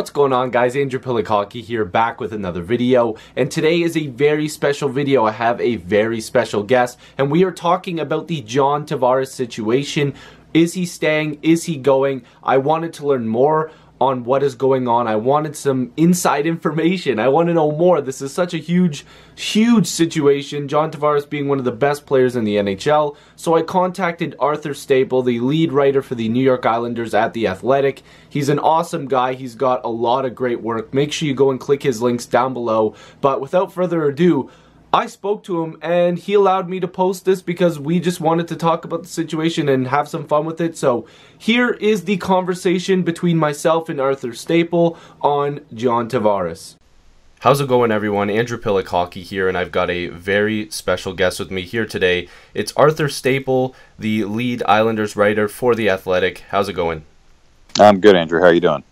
What's going on, guys? Andrew Piluk here, back with another video, and today is a very special video. I have a very special guest, and we are talking about the John Tavares situation. Is he staying? Is he going? I wanted to learn more on what is going on. I wanted some inside information. I want to know more. This is such a huge situation. John Tavares being one of the best players in the NHL. So I contacted Arthur Staple, the lead writer for the New York Islanders at The Athletic. He's an awesome guy. He's got a lot of great work. Make sure you go and click his links down below. But without further ado, I spoke to him and he allowed me to post this because we just wanted to talk about the situation and have some fun with it. So here is the conversation between myself and Arthur Staple on John Tavares. How's it going, everyone? Andrew Piluk here, and I've got a very special guest with me here today. It's Arthur Staple, the lead Islanders writer for The Athletic. How's it going? I'm good, Andrew. How are you doing?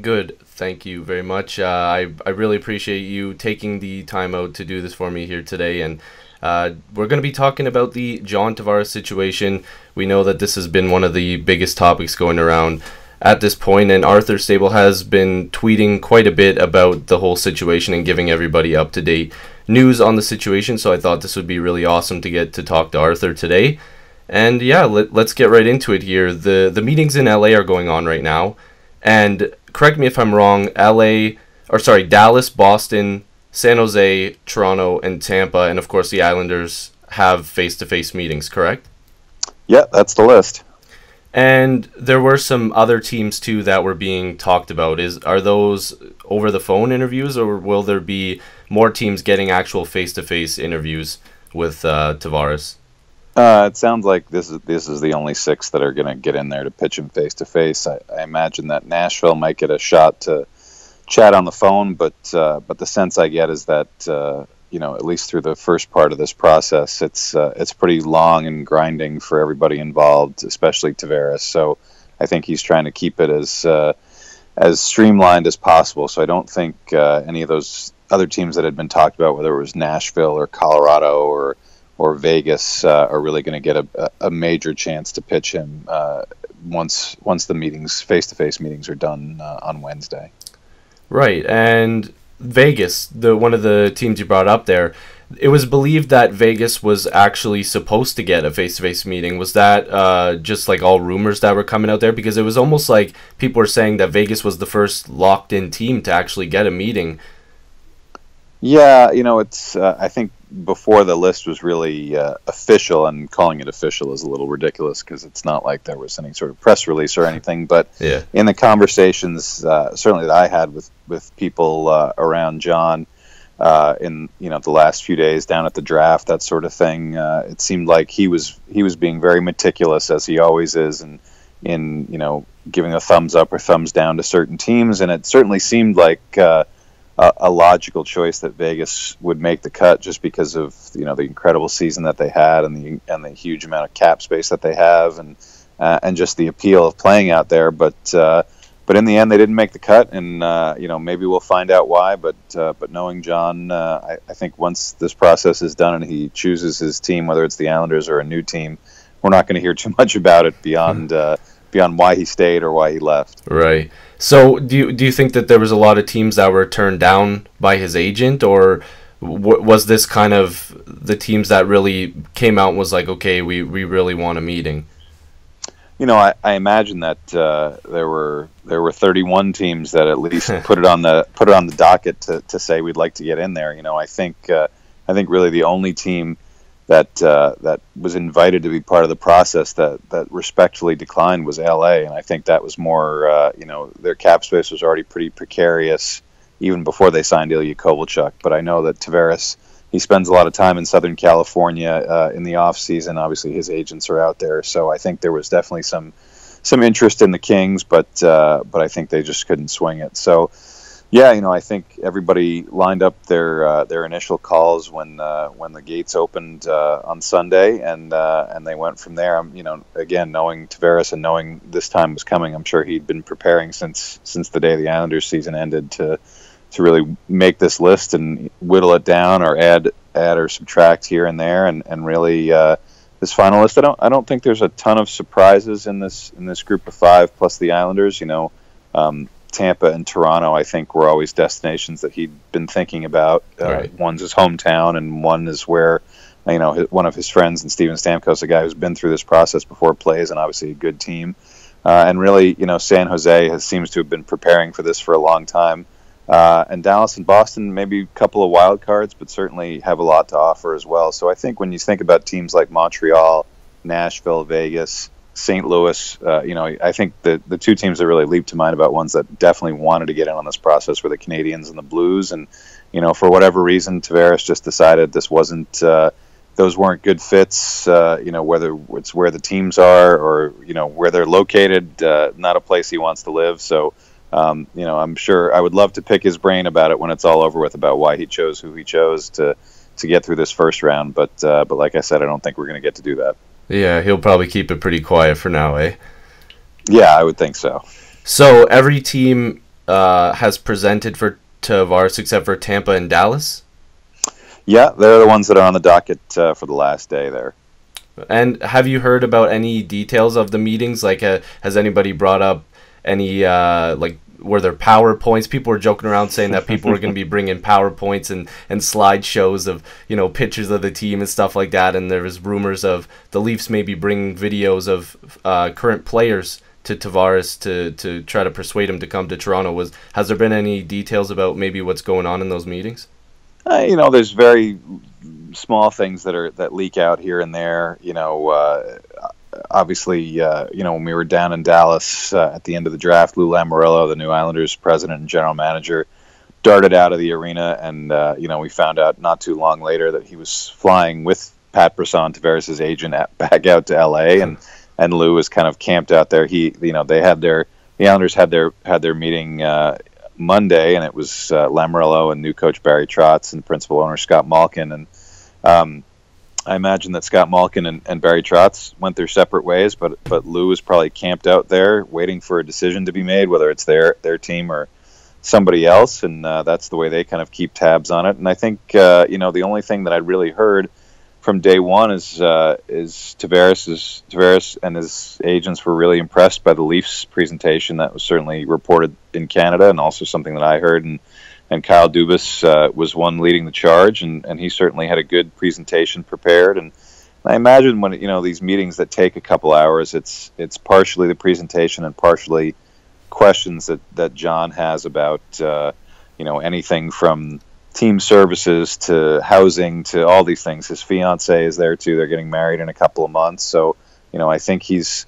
Good. Thank you very much. I really appreciate you taking the time out to do this for me here today. And we're going to be talking about the John Tavares situation. We know that this has been one of the biggest topics going around at this point, and Arthur Staple has been tweeting quite a bit about the whole situation and giving everybody up-to-date news on the situation. So I thought this would be really awesome to get to talk to Arthur today. And yeah, let's get right into it here. The meetings in LA are going on right now. And correct me if I'm wrong, Dallas, Boston, San Jose, Toronto, and Tampa, and of course the Islanders have face-to-face meetings, correct? Yeah, that's the list. And there were some other teams too that were being talked about. Are those over the phone interviews, or will there be more teams getting actual face-to-face interviews with Tavares? It sounds like this is the only 6 that are going to get in there to pitch him face to face. I imagine that Nashville might get a shot to chat on the phone, but the sense I get is that at least through the first part of this process, it's pretty long and grinding for everybody involved, especially Tavares. So I think he's trying to keep it as streamlined as possible. So I don't think any of those other teams that had been talked about, whether it was Nashville or Colorado or Vegas, are really going to get a major chance to pitch him once the meetings, face-to-face meetings, are done on Wednesday. Right, and Vegas, one of the teams you brought up there, it was believed that Vegas was actually supposed to get a face-to-face meeting. Was that just like all rumors that were coming out there? Because it was almost like people were saying that Vegas was the first locked-in team to actually get a meeting. Yeah, it's I think before the list was really official, and calling it official is a little ridiculous because it's not like there was any sort of press release or anything, but yeah, in the conversations certainly that I had with people around John in the last few days down at the draft, that sort of thing, it seemed like he was being very meticulous, as he always is, and in giving a thumbs up or thumbs down to certain teams, and it certainly seemed like a logical choice that Vegas would make the cut just because of the incredible season that they had and the huge amount of cap space that they have and just the appeal of playing out there. But in the end, they didn't make the cut, and maybe we'll find out why. But knowing John, I think once this process is done and he chooses his team, whether it's the Islanders or a new team, we're not going to hear too much about it beyond why he stayed or why he left. Right. So do you think that there was a lot of teams that were turned down by his agent, or was this kind of the teams that really came out and was like, okay, we really want a meeting? I imagine that there were 31 teams that at least put it on the docket to say we'd like to get in there. I think really the only team that was invited to be part of the process that respectfully declined was LA, and I think that was more their cap space was already pretty precarious even before they signed Ilya Kovalchuk. But I know that Tavares, he spends a lot of time in Southern California in the off season. Obviously his agents are out there, so I think there was definitely some interest in the Kings, but I think they just couldn't swing it. So yeah, I think everybody lined up their initial calls when the gates opened on Sunday, and they went from there. Again, knowing Tavares and knowing this time was coming, I'm sure he'd been preparing since the day the Islanders season ended to really make this list and whittle it down or add or subtract here and there, and really this final list. I don't think there's a ton of surprises in this group of 5 plus the Islanders. Tampa and Toronto, I think, were always destinations that he'd been thinking about. Right. One's his hometown, and one is where, one of his friends, and Steven Stamkos, a guy who's been through this process before, plays, and obviously a good team. And really, San Jose seems to have been preparing for this for a long time. And Dallas and Boston, maybe a couple of wild cards, but certainly have a lot to offer as well. So I think when you think about teams like Montreal, Nashville, Vegas, St. Louis, I think the two teams that really leap to mind about ones that definitely wanted to get in on this process were the Canadiens and the Blues. And, for whatever reason, Tavares just decided this wasn't, those weren't good fits, whether it's where the teams are or, where they're located, not a place he wants to live. So, I'm sure I would love to pick his brain about it when it's all over with, about why he chose who he chose to get through this first round. But like I said, I don't think we're going to get to do that. Yeah, he'll probably keep it pretty quiet for now, eh? Yeah, I would think so. So every team has presented for Tavares except for Tampa and Dallas? Yeah, they're the ones that are on the docket for the last day there. And have you heard about any details of the meetings? Like, has anybody brought up any, were there PowerPoints? People were joking around saying that people were going to be bringing PowerPoints and slideshows of, pictures of the team and stuff like that. And there was rumors of the Leafs maybe bringing videos of current players to Tavares to try to persuade him to come to Toronto. Has there been any details about maybe what's going on in those meetings? There's very small things that leak out here and there. Obviously, when we were down in Dallas at the end of the draft, Lou Lamoriello, the new Islanders president and general manager, darted out of the arena, and we found out not too long later that he was flying with Pat Brisson, Tavares' agent, back out to L.A. and Lou was kind of camped out there. The Islanders had their meeting Monday, and it was Lamoriello and new coach Barry Trotz and principal owner Scott Malkin, and I imagine that Scott Malkin and Barry Trotz went their separate ways, but Lou was probably camped out there waiting for a decision to be made, whether it's their team or somebody else, and that's the way they kind of keep tabs on it. And I think the only thing that I really heard from day one is Tavares and his agents were really impressed by the Leafs presentation. That was certainly reported in Canada, and also something that I heard. And Kyle Dubas was one leading the charge, and he certainly had a good presentation prepared. And I imagine when these meetings that take a couple hours, it's partially the presentation and partially questions that John has about anything from team services to housing to all these things. His fiance is there too. They're getting married in a couple of months, so I think he's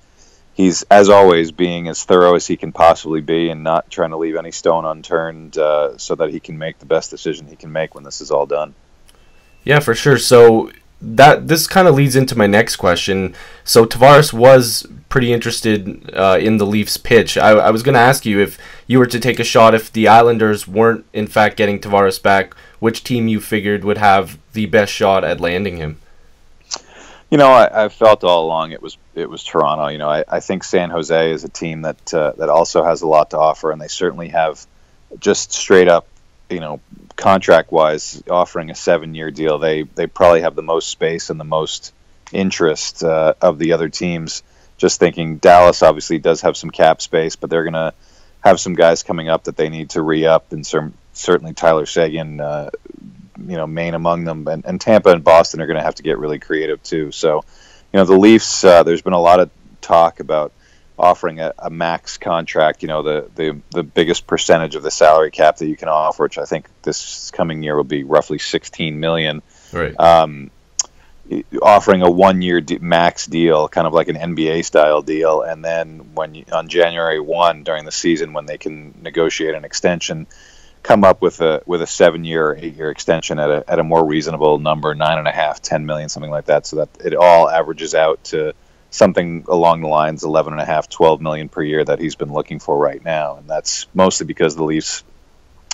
as always being as thorough as he can possibly be and not trying to leave any stone unturned so that he can make the best decision he can make when this is all done. Yeah, for sure. So this kind of leads into my next question. So Tavares was pretty interested in the Leafs pitch. I was going to ask you, if you were to take a shot, if the Islanders weren't in fact getting Tavares back, which team you figured would have the best shot at landing him? I felt all along it was Toronto. I think San Jose is a team that also has a lot to offer, and they certainly have, just straight up, contract wise, offering a 7-year deal. They probably have the most space and the most interest of the other teams. Just thinking, Dallas obviously does have some cap space, but they're gonna have some guys coming up that they need to re-up, and certainly Tyler Seguin, main among them, and Tampa and Boston are going to have to get really creative too. So, the Leafs, there's been a lot of talk about offering a max contract, the biggest percentage of the salary cap that you can offer, which I think this coming year will be roughly $16 million. Right. Offering a 1-year max deal, kind of like an NBA style deal, and then on January 1 during the season, when they can negotiate an extension, come up with a 7-year or 8-year extension at a more reasonable number, 9.5, 10 million, something like that, so that it all averages out to something along the lines 11.5, 12 million per year that he's been looking for right now. And that's mostly because the Leafs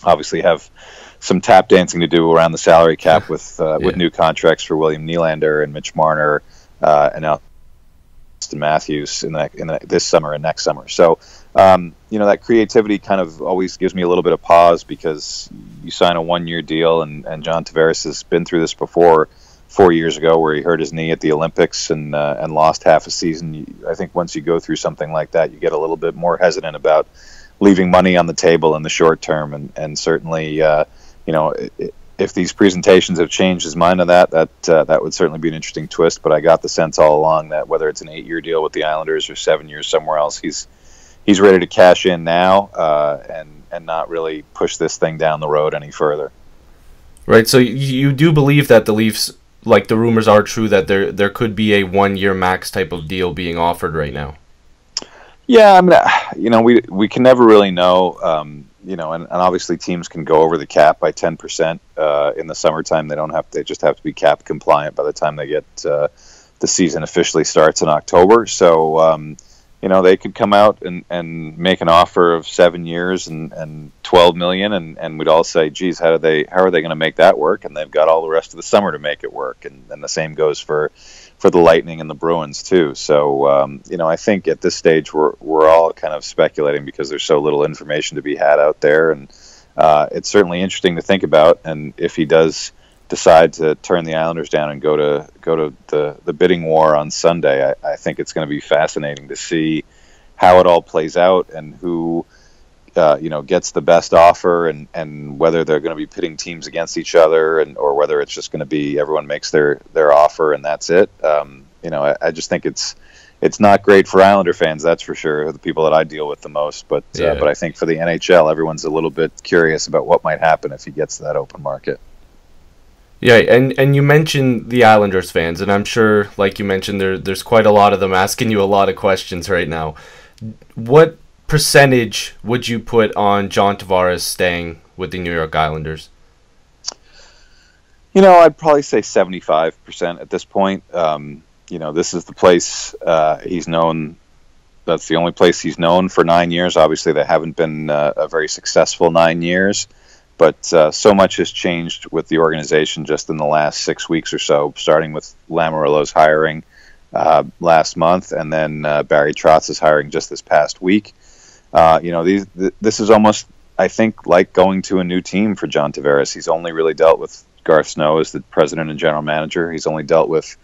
obviously have some tap dancing to do around the salary cap with new contracts for William Nylander and Mitch Marner and Austin Matthews in this summer and next summer. So that creativity kind of always gives me a little bit of pause, because you sign a 1-year deal, and John Tavares has been through this before, 4 years ago, where he hurt his knee at the Olympics and lost half a season. I think once you go through something like that, you get a little bit more hesitant about leaving money on the table in the short term, and certainly, if these presentations have changed his mind on that would certainly be an interesting twist. But I got the sense all along that whether it's an 8-year deal with the Islanders or 7 years somewhere else, he's ready to cash in now and not really push this thing down the road any further. Right. So you do believe that the Leafs, like the rumors are true, that there could be a 1-year max type of deal being offered right now. Yeah, I mean, we can never really know. And obviously teams can go over the cap by 10% in the summertime. They just have to be cap compliant by the time they get the season officially starts in October. So they could come out and make an offer of 7 years and $12 million, and we'd all say, geez, how are they going to make that work? And they've got all the rest of the summer to make it work. And the same goes for the Lightning and the Bruins too. So I think at this stage we're all kind of speculating because there's so little information to be had out there, and it's certainly interesting to think about. And if he does decide to turn the Islanders down and go to the bidding war on Sunday, I think it's going to be fascinating to see how it all plays out and who gets the best offer, and whether they're going to be pitting teams against each other, or whether it's just going to be everyone makes their offer and that's it. I just think it's not great for Islander fans, that's for sure, the people that I deal with the most. But I think for the NHL, everyone's a little bit curious about what might happen if he gets to that open market. Yeah, and you mentioned the Islanders fans, and I'm sure, like you mentioned, there's quite a lot of them asking you a lot of questions right now. What percentage would you put on John Tavares staying with the New York Islanders? I'd probably say 75% at this point. This is the place he's known. That's the only place he's known for 9 years. Obviously, they haven't been a very successful 9 years. But so much has changed with the organization just in the last 6 weeks or so, starting with Lamoriello's hiring last month, and then Barry Trotz's hiring just this past week. This is almost, I think, like going to a new team for John Tavares. He's only really dealt with Garth Snow as the president and general manager. He's only dealt with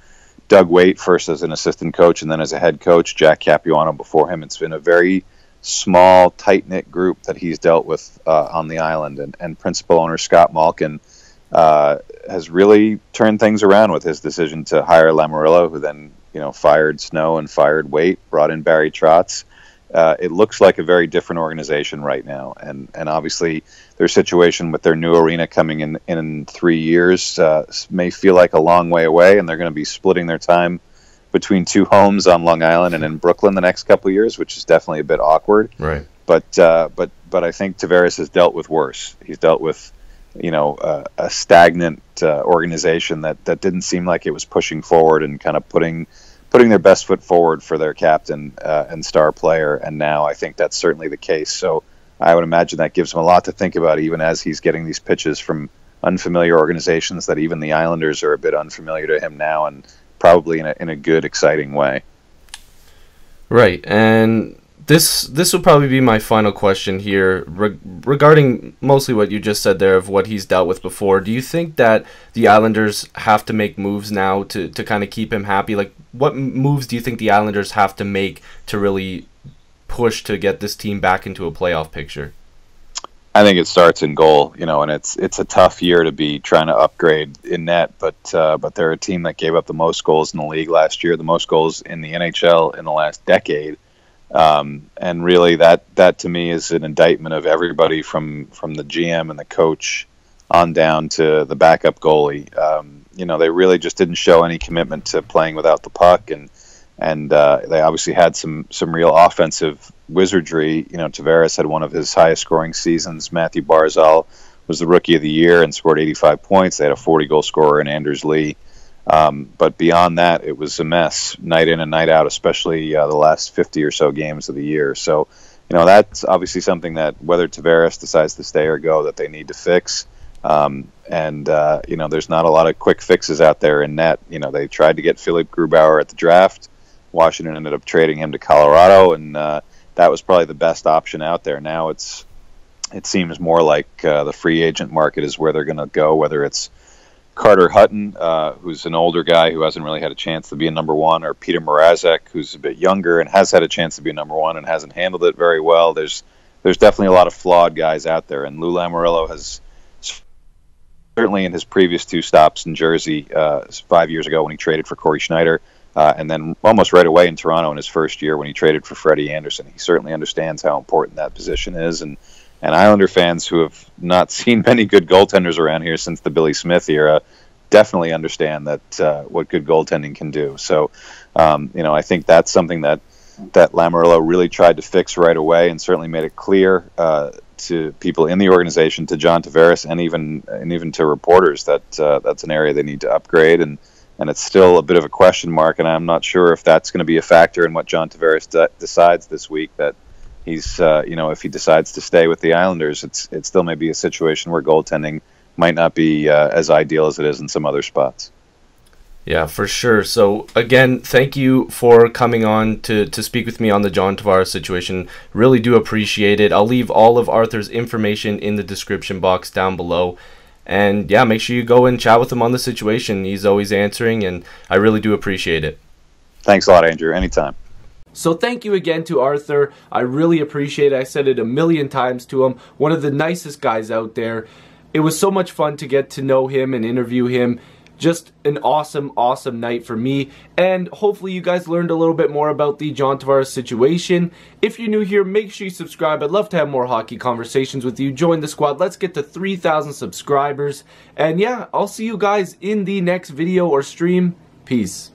Doug Waite first as an assistant coach and then as a head coach, Jack Capuano before him. It's been a very small, tight-knit group that he's dealt with on the island, and principal owner Scott Malkin has really turned things around with his decision to hire Lamoriello, who then fired Snow and fired Waite, brought in Barry Trotz. It looks like a very different organization right now, and obviously their situation with their new arena coming in 3 years may feel like a long way away, and they're going to be splitting their time between two homes on Long Island and in Brooklyn the next couple of years, which is definitely a bit awkward. Right. But I think Tavares has dealt with worse. He's dealt with a stagnant organization that didn't seem like it was pushing forward and kind of putting their best foot forward for their captain and star player. And now I think that's certainly the case. So I would imagine that gives him a lot to think about, even as he's getting these pitches from unfamiliar organizations that even the Islanders are a bit unfamiliar to him now, and probably in a good, exciting way. Right, and this will probably be my final question here regarding mostly what you just said there of what he's dealt with before. Do you think that the Islanders have to make moves now to kind of keep him happy? Like, what moves do you think the Islanders have to make to really push to get this team back into a playoff picture? I think it starts in goal, and it's a tough year to be trying to upgrade in net, but they're a team that gave up the most goals in the league last year, the most goals in the NHL in the last decade, and really that to me is an indictment of everybody from the GM and the coach on down to the backup goalie. They really just didn't show any commitment to playing without the puck, and they obviously had some real offensive wizardry. Tavares had one of his highest scoring seasons. Matthew Barzal was the rookie of the year and scored 85 points. They had a 40-goal scorer in Anders Lee. But beyond that, it was a mess night in and night out, especially the last 50 or so games of the year. So, that's obviously something that whether Tavares decides to stay or go, that they need to fix. There's not a lot of quick fixes out there in net. They tried to get Philipp Grubauer at the draft. Washington ended up trading him to Colorado, and that was probably the best option out there. Now it seems more like the free agent market is where they're going to go, whether it's Carter Hutton, who's an older guy who hasn't really had a chance to be a number one, or Peter Mrazek, who's a bit younger and has had a chance to be a number one and hasn't handled it very well. There's there's definitely a lot of flawed guys out there, and Lou Lamoriello has certainly in his previous 2 stops in Jersey 5 years ago when he traded for Corey Schneider, and then almost right away in Toronto in his first year when he traded for Freddie Anderson. He certainly understands how important that position is, and Islander fans who have not seen many good goaltenders around here since the Billy Smith era definitely understand that what good goaltending can do. So, I think that's something that Lamoriello really tried to fix right away, and certainly made it clear to people in the organization, to John Tavares, and even to reporters that that's an area they need to upgrade, and it's still a bit of a question mark, and I'm not sure if that's going to be a factor in what John Tavares decides this week. That he's if he decides to stay with the Islanders, it still may be a situation where goaltending might not be as ideal as it is in some other spots. Yeah, for sure. So, again, thank you for coming on to speak with me on the John Tavares situation. Really do appreciate it. I'll leave all of Arthur's information in the description box down below. And, yeah, make sure you go and chat with him on the situation. He's always answering, and I really do appreciate it. Thanks a lot, Andrew. Anytime. So thank you again to Arthur. I really appreciate it. I said it a million times to him. One of the nicest guys out there. It was so much fun to get to know him and interview him. Just an awesome, awesome night for me, and hopefully you guys learned a little bit more about the John Tavares situation. If you're new here, make sure you subscribe. I'd love to have more hockey conversations with you. Join the squad. Let's get to 3,000 subscribers, and yeah, I'll see you guys in the next video or stream. Peace.